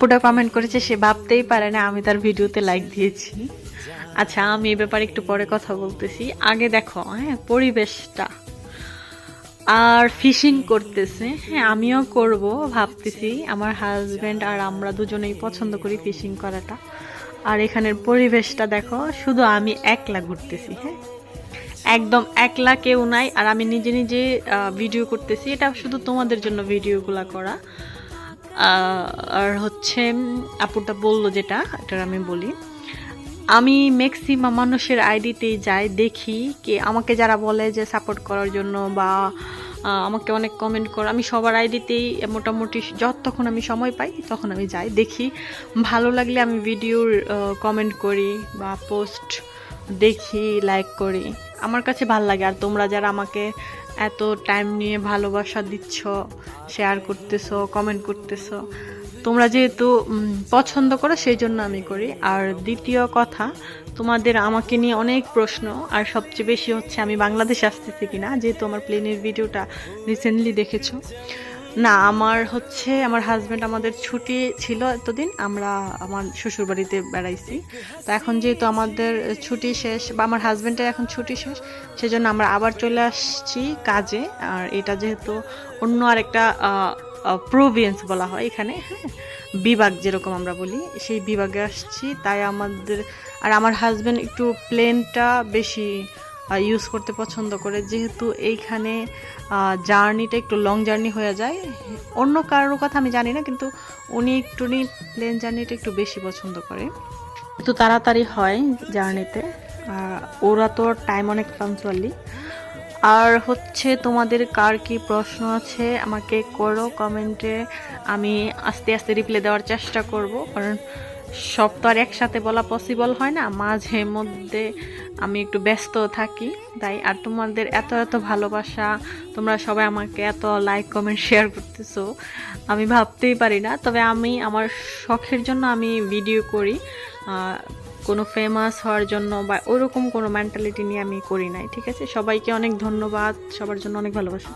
আপুটা কমেন্ট করেছে সে ভাবতেই পারে না আমি তার ভিডিওতে লাইক দিয়েছি। আচ্ছা, আমি এই ব্যাপারে একটু পরে কথা বলতেছি। আগে দেখো হ্যাঁ পরিবেশটা। আর ফিশিং করতেছে, হ্যাঁ আমিও করব ভাবতেছি। আমার হাজবেন্ড আর আমরা দুজনেই পছন্দ করি ফিশিং করাটা। আর এখানের পরিবেশটা দেখো, শুধু আমি একলা ঘুরতেছি, হ্যাঁ একদম একলা, কেউ নাই। আর আমি নিজে নিজে ভিডিও করতেছি, এটা শুধু তোমাদের জন্য ভিডিওগুলা করা। আর হচ্ছে আপুটা বললো যেটা, এটা আমি বলি। আমি ম্যাক্সিমাম মানুষের আইডিতেই যাই, দেখি কি আমাকে যারা বলে যে সাপোর্ট করার জন্য বা আমাকে অনেক কমেন্ট করে, আমি সবার আইডিতেই মোটামুটি যতক্ষণ আমি সময় পাই তখন আমি যাই, দেখি ভালো লাগলে আমি ভিডিওর কমেন্ট করি বা পোস্ট দেখি, লাইক করি। আমার কাছে ভালো লাগে। আর তোমরা যারা আমাকে এত টাইম নিয়ে ভালোবাসা দিচ্ছ, শেয়ার করতেছো, কমেন্ট করতেছো, তোমরা যেহেতু পছন্দ করো সেই জন্য আমি করি। আর দ্বিতীয় কথা, তোমাদের আমাকে নিয়ে অনেক প্রশ্ন, আর সবচেয়ে বেশি হচ্ছে আমি বাংলাদেশে আসতেছি কিনা, যেহেতু আমার প্লেনের ভিডিওটা রিসেন্টলি দেখেছো। না, আমার হচ্ছে আমার হাজব্যান্ড, আমাদের ছুটি ছিল এতদিন, আমরা আমার শ্বশুরবাড়িতে বেড়াইছি। তো এখন যেহেতু আমাদের ছুটি শেষ, বা আমার হাজব্যান্ডের এখন ছুটি শেষ, সেজন্য আমরা আবার চলে আসছি কাজে। আর এটা যেহেতু অন্য আরেকটা প্রভিন্স বলা হয় এখানে, হ্যাঁ বিভাগ যেরকম আমরা বলি, সেই বিভাগে আসছি। তাই আমাদের, আর আমার হাজব্যান্ড একটু প্লেনটা বেশি ইউজ করতে পছন্দ করে, যেহেতু এইখানে জার্নিটা একটু লং জার্নি হয়ে যায়। অন্য কারোর কথা আমি জানি না, কিন্তু উনি একটু প্লেন জার্নিটা একটু বেশি পছন্দ করে, একটু তাড়াতাড়ি হয় জার্নিতে। ওরা তো টাইম অনেক পাঞ্চুয়ালি। আর হচ্ছে তোমাদের কার কি প্রশ্ন আছে আমাকে করো কমেন্টে, আমি আস্তে আস্তে রিপ্লাই দেওয়ার চেষ্টা করব, কারণ সব তো আর একসাথে বলা পসিবল হয় না, মাঝে মধ্যে আমি একটু ব্যস্ত থাকি তাই। আর তোমাদের এত এত ভালোবাসা, তোমরা সবাই আমাকে এত লাইক কমেন্ট শেয়ার করতেছো, আমি ভাবতেই পারি না। তবে আমি আমার শখের জন্য আমি ভিডিও করি, কোনো ফেমাস হওয়ার জন্য বা ওরকম কোনো মেন্টালিটি নিয়ে আমি করি নাই, ঠিক আছে। সবাইকে অনেক ধন্যবাদ, সবার জন্য অনেক ভালোবাসা।